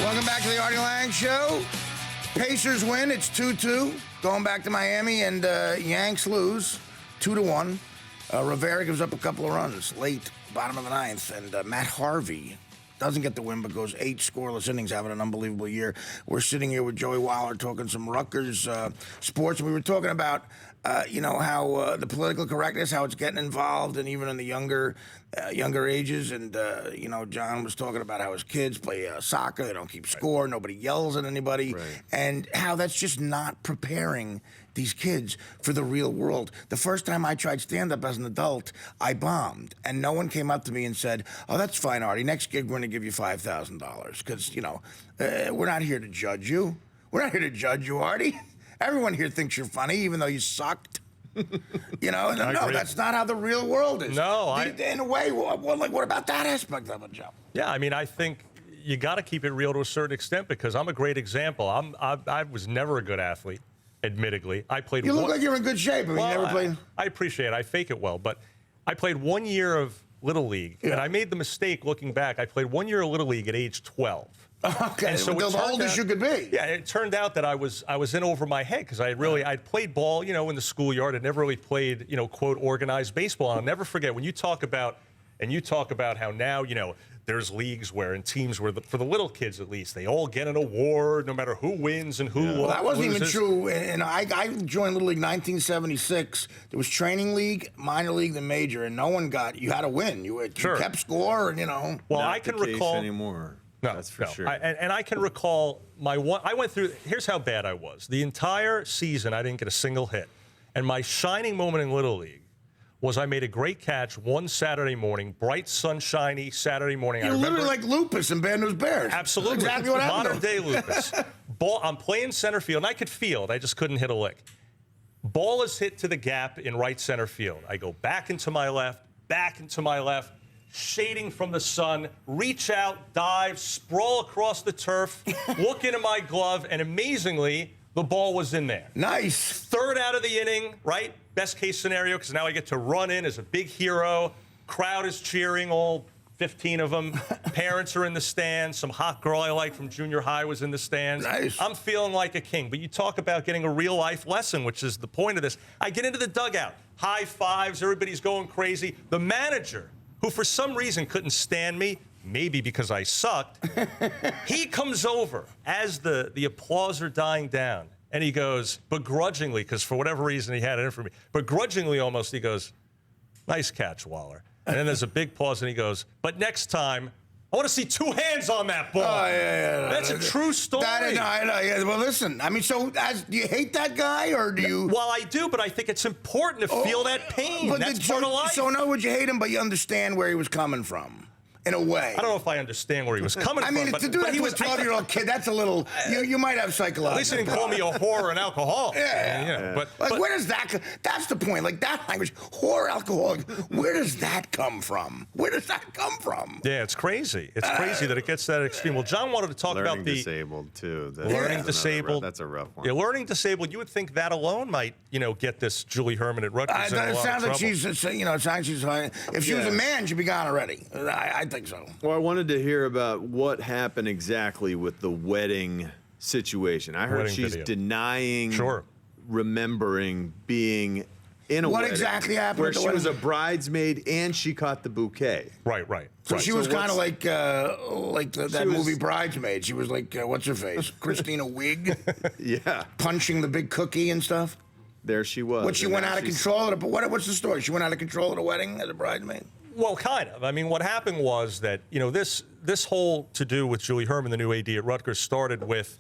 Welcome back to the Artie Lange Show. Pacers win. It's 2-2. Going back to Miami, and Yanks lose 2-1. Rivera gives up a couple of runs late, bottom of the ninth, and Matt Harvey doesn't get the win, but goes 8 scoreless innings, having an unbelievable year. We're sitting here with Joey Wahler talking some Rutgers sports, and we were talking about, how the political correctness, how it's getting involved, and even in the younger ages. And, John was talking about how his kids play soccer. They don't keep score. Nobody yells at anybody. Right. And how that's just not preparing these kids for the real world. The first time I tried stand-up as an adult, I bombed. And no one came up to me and said, "Oh, that's fine, Artie. Next gig, we're going to give you $5,000. Because, we're not here to judge you. We're not here to judge you, Artie. Everyone here thinks you're funny, even though you sucked." No, that's not how the real world is. No, in a way, what about that aspect of it, Joe? Yeah, I think you got to keep it real to a certain extent, because I'm a great example. I was never a good athlete, admittedly. I played. You look like you're in good shape. You never played. I appreciate it. I fake it well, but I played 1 year of Little League, and I made the mistake looking back. I played 1 year of Little League at age 12. Okay, and so the oldest you could be. Yeah, it turned out that I was in over my head, because I'd played ball, in the schoolyard. I'd never really played, quote, organized baseball. And I'll never forget when you talk about how now, there's leagues where, and teams where, for the little kids at least, they all get an award no matter who wins and who loses. Well, that wasn't even true. And I joined Little League 1976. There was training league, minor league, then major, and no one got. You had to win. You kept score, and Well, Not I can the case recall anymore. No, that's for sure. And I can recall I went through. Here's how bad I was. The entire season, I didn't get a single hit, and my shining moment in Little League was I made a great catch one Saturday morning, bright, sunshiny Saturday morning. You're literally like Lupus in Bad News Bears. Absolutely. Exactly what happened. Modern day Lupus. I'm playing center field, and I could field. I just couldn't hit a lick. Ball is hit to the gap in right center field. I go back into my left, shading from the sun, reach out, dive, sprawl across the turf, look into my glove, and amazingly, the ball was in there. Nice. Third out of the inning, right? Best case scenario, because now I get to run in as a big hero. Crowd is cheering, all 15 of them. Parents are in the stands. Some hot girl I like from junior high was in the stands. Nice. I'm feeling like a king. But you talk about getting a real life lesson, which is the point of this. I get into the dugout. High fives. Everybody's going crazy. The manager, who for some reason couldn't stand me, maybe because I sucked, he comes over as the applause are dying down, and he goes, begrudgingly, because for whatever reason he had it in for me, begrudgingly almost, he goes, "Nice catch, Wahler." And then there's a big pause, and he goes, "But next time, I want to see 2 hands on that ball." Oh, yeah. That's a true story. I know. Yeah. Well, listen, do you hate that guy, or do you? Well, I do, but I think it's important to feel that pain. That's part of life. So in other words, you hate him, but you understand where he was coming from. In a way. I don't know if I understand where he was coming from. To do that to a 12-year-old kid, that's a little, you might have psychological. At least he didn't call me a whore and alcoholic. Yeah. But where does that's the point. Like, that language, whore, alcoholic, where does that come from? Where does that come from? Yeah, it's crazy. It's crazy that it gets that extreme. Well, John wanted to talk about Learning disabled, too. Learning disabled. That's a rough one. Yeah, learning disabled, you would think that alone might, get this Julie Herman at Rutgers in a lot of sounds like trouble. if she was a man, she'd be gone already. I think so. Well, I wanted to hear about what happened exactly with the wedding situation. I heard she's denying remembering being in a wedding. What exactly happened? Where she was a bridesmaid and she caught the bouquet. Right. So she was kind of like that movie Bridesmaid. She was like, what's her face? Christina Wig? Yeah. Punching the big cookie and stuff? There she was. What, she went out of control at what's the story? She went out of control at a wedding as a bridesmaid? Well, kind of. What happened was that, this whole to-do with Julie Herman, the new AD at Rutgers, started with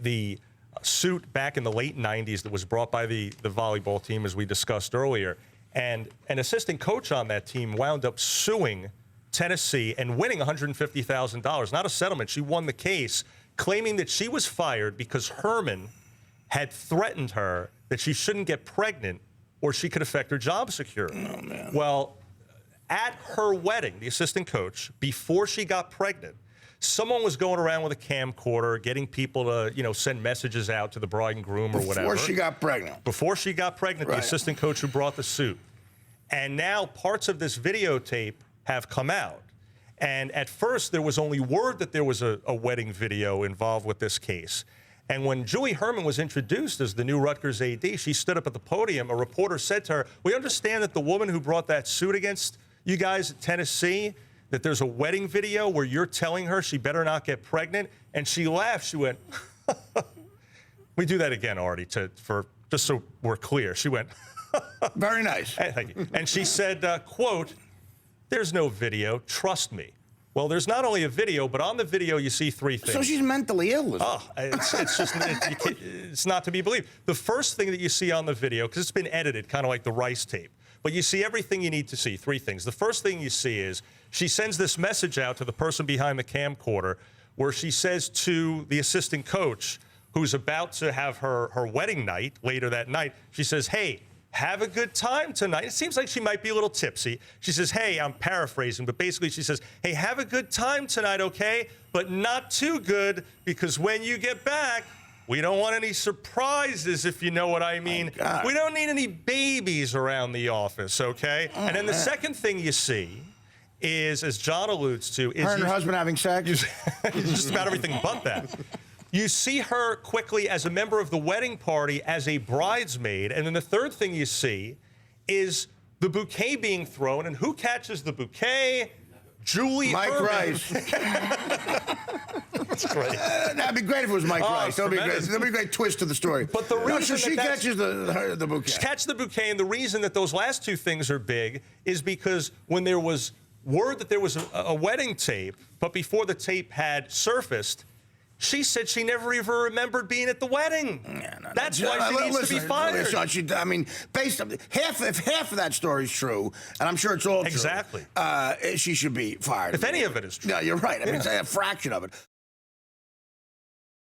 the suit back in the late 90s that was brought by the volleyball team, as we discussed earlier. And an assistant coach on that team wound up suing Tennessee and winning $150,000. Not a settlement. She won the case, claiming that she was fired because Herman had threatened her that she shouldn't get pregnant or she could affect her job security. Oh, man. Well, at her wedding, the assistant coach, before she got pregnant, someone was going around with a camcorder, getting people to, send messages out to the bride and groom or whatever. Before she got pregnant. Before she got pregnant, the assistant coach who brought the suit. And now parts of this videotape have come out. And at first, there was only word that there was a wedding video involved with this case. And when Julie Herman was introduced as the new Rutgers AD, she stood up at the podium. A reporter said to her, "We understand that the woman who brought that suit against you guys at Tennessee, that there's a wedding video where you're telling her she better not get pregnant." And she laughed. She went, "We do that again, Artie, just so we're clear." She went, "Very nice." Thank you. And she said, quote, "There's no video, trust me." Well, there's not only a video, but on the video you see three things. So she's mentally ill. It's just it's not to be believed. The first thing that you see on the video, because it's been edited, kind of like the Rice tape, but you see everything you need to see. Three things. The first thing you see is she sends this message out to the person behind the camcorder, where she says to the assistant coach, who's about to have her wedding night later that night, she says, "Hey, have a good time tonight." It seems like she might be a little tipsy. She says, "Hey," I'm paraphrasing, but basically she says, "Hey, have a good time tonight, okay? But not too good, because when you get back, we don't want any surprises, if you know what I mean. We don't need any babies around the office, okay?" And then the second thing you see is, as John alludes to, is her and her husband having sex. Just about everything but that. You see her quickly as a member of the wedding party, as a bridesmaid. And then the third thing you see is the bouquet being thrown. And who catches the bouquet? Julie Mike Herman. Rice. That's great. That'd be great if it was Mike Rice. That'd be great. That'd be a great twist to the story. But the reason she catches the bouquet. She catches the bouquet, and the reason that those last two things are big is because when there was word that there was a wedding tape, but before the tape had surfaced, she said she never even remembered being at the wedding. Yeah, that's why she needs to be fired. I mean, based on if half of that story is true, and I'm sure it's all true. Exactly. She should be fired. If any of it is true. No, you're right. I mean, it's a fraction of it.